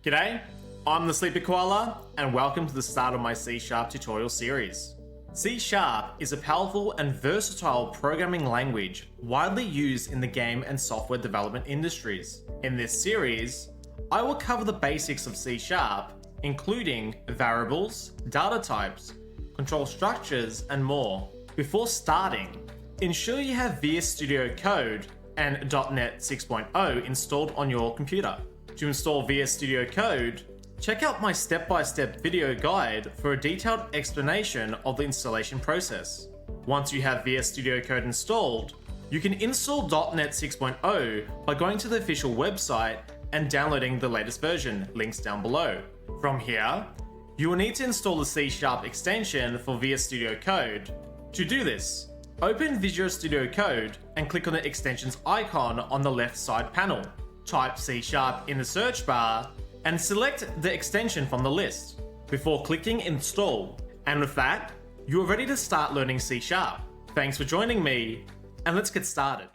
G'day, I'm the Sleepy Koala, and welcome to the start of my C# tutorial series. C# is a powerful and versatile programming language widely used in the game and software development industries. In this series, I will cover the basics of C#, including variables, data types, control structures, and more. Before starting, ensure you have VS Studio Code and .NET 6.0 installed on your computer. To install VS Studio Code, check out my step-by-step video guide for a detailed explanation of the installation process. Once you have VS Studio Code installed, you can install .NET 6.0 by going to the official website and downloading the latest version, links down below. From here, you will need to install the C# extension for VS Studio Code. To do this, open Visual Studio Code and click on the extensions icon on the left side panel. Type C# in the search bar and select the extension from the list before clicking install. And with that, you are ready to start learning C#. Thanks for joining me, and let's get started.